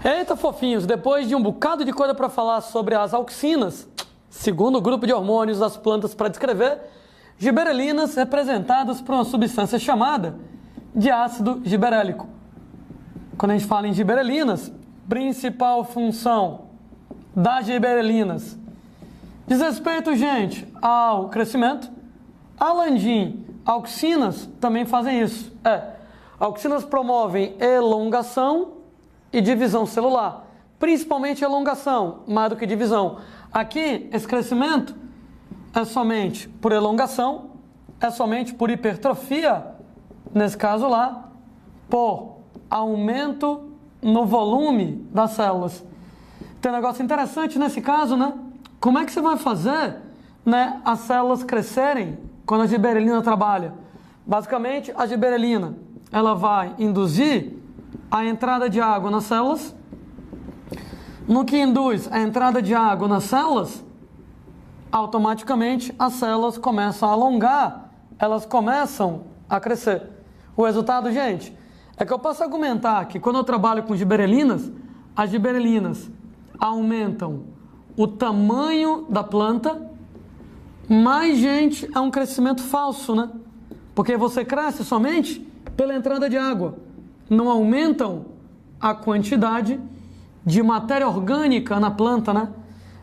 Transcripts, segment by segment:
Eita, fofinhos, depois de um bocado de coisa para falar sobre as auxinas, segundo o grupo de hormônios das plantas para descrever, giberelinas representadas por uma substância chamada de ácido giberélico. Quando a gente fala em giberelinas, principal função das giberelinas diz respeito, gente, ao crescimento. Além auxinas também fazem isso. Auxinas promovem elongação e divisão celular, principalmente elongação, mais do que divisão. Aqui, esse crescimento é somente por elongação, é somente por hipertrofia, nesse caso lá, por aumento no volume das células. Tem um negócio interessante nesse caso, né? Como é que você vai fazer, né, as células crescerem quando a giberelina trabalha? Basicamente, a giberelina, ela vai induzir a entrada de água nas células. No que induz a entrada de água nas células, automaticamente as células começam a alongar, elas começam a crescer. O resultado, gente, é que eu posso argumentar que quando eu trabalho com giberelinas, as giberelinas aumentam o tamanho da planta, mas, gente, é um crescimento falso, né? Porque você cresce somente pela entrada de água. Não aumentam a quantidade de matéria orgânica na planta, né?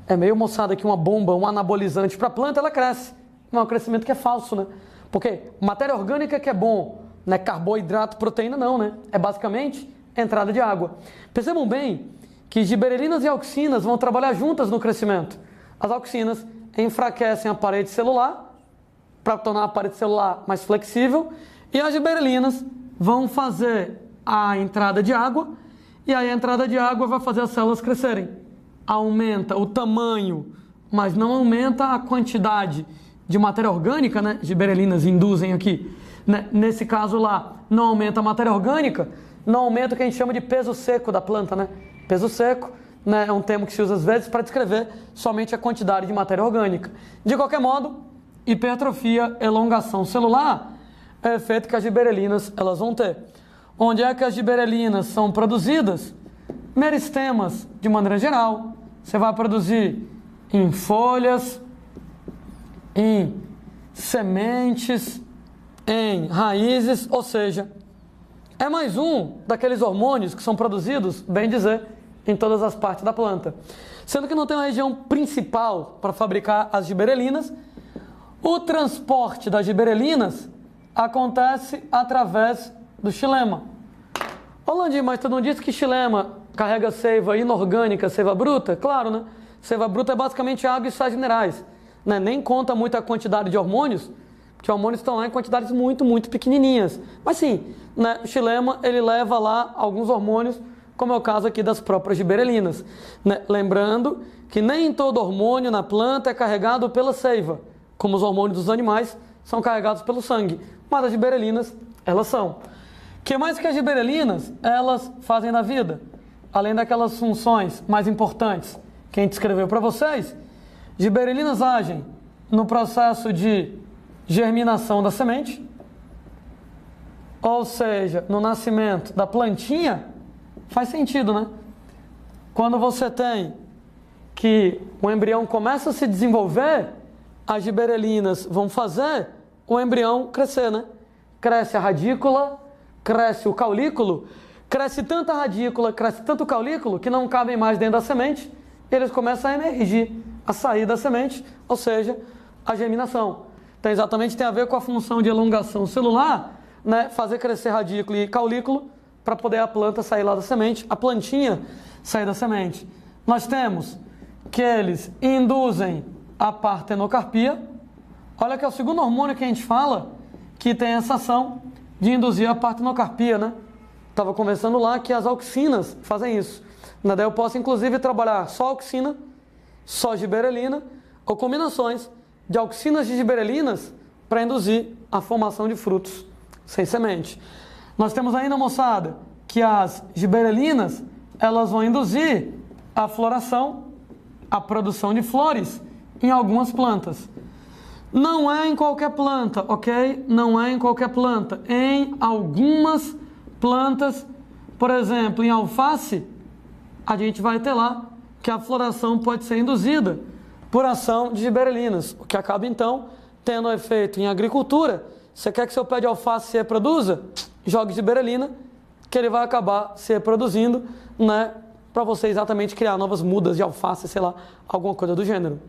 É meio, moçada, que uma bomba, um anabolizante para a planta, ela cresce. Não é um crescimento que é falso, né? Porque matéria orgânica que é bom, né? Carboidrato, proteína, não, né? É basicamente entrada de água. Percebam bem que giberelinas e auxinas vão trabalhar juntas no crescimento. As auxinas enfraquecem a parede celular para tornar a parede celular mais flexível, e as giberelinas vão fazer a entrada de água, e aí a entrada de água vai fazer as células crescerem. Aumenta o tamanho, mas não aumenta a quantidade de matéria orgânica, né? Giberelinas induzem aqui, né? Nesse caso lá, não aumenta a matéria orgânica, não aumenta o que a gente chama de peso seco da planta, né? Peso seco, né, é um termo que se usa às vezes para descrever somente a quantidade de matéria orgânica. De qualquer modo, hipertrofia, elongação celular é o efeito que as giberelinas elas vão ter. Onde é que as giberelinas são produzidas? Meristemas, de maneira geral. Você vai produzir em folhas, em sementes, em raízes, ou seja, é mais um daqueles hormônios que são produzidos, bem dizer, em todas as partes da planta. Sendo que não tem uma região principal para fabricar as giberelinas, o transporte das giberelinas acontece através do xilema. Ô Landim, mas tu não disse que xilema carrega seiva inorgânica, seiva bruta? Claro, né? Seiva bruta é basicamente água e sais minerais, né? Nem conta muito a quantidade de hormônios, porque os hormônios estão lá em quantidades muito, muito pequenininhas. Mas sim, né, o xilema ele leva lá alguns hormônios, como é o caso aqui das próprias giberelinas, né? Lembrando que nem todo hormônio na planta é carregado pela seiva, como os hormônios dos animais são carregados pelo sangue, mas as giberelinas, elas são. O que mais que as giberelinas, elas fazem na vida? Além daquelas funções mais importantes que a gente escreveu para vocês, giberelinas agem no processo de germinação da semente, ou seja, no nascimento da plantinha. Faz sentido, né? Quando você tem que o embrião começa a se desenvolver, as giberelinas vão fazer o embrião crescer, né? Cresce a radícula, cresce o caulículo, cresce tanta radícula, cresce tanto o caulículo que não cabem mais dentro da semente, e eles começam a emergir, a sair da semente, ou seja, a germinação. Então exatamente tem a ver com a função de elongação celular, né? Fazer crescer radículo e caulículo para poder a planta sair lá da semente, a plantinha sair da semente. Nós temos que eles induzem a partenocarpia. Olha que é o segundo hormônio que a gente fala que tem essa ação de induzir a partenocarpia, né? Estava conversando lá que as auxinas fazem isso. Daí eu posso inclusive trabalhar só auxina, só giberelina, ou combinações de auxinas e giberelinas para induzir a formação de frutos sem semente. Nós temos ainda, moçada, que as giberelinas, elas vão induzir a floração, a produção de flores em algumas plantas. Não é em qualquer planta, ok? Não é em qualquer planta. Em algumas plantas, por exemplo, em alface, a gente vai ter lá que a floração pode ser induzida por ação de giberelinas, o que acaba então tendo efeito em agricultura. Você quer que seu pé de alface se reproduza? Jogue giberelina, que ele vai acabar se reproduzindo, né, para você exatamente criar novas mudas de alface, sei lá, alguma coisa do gênero.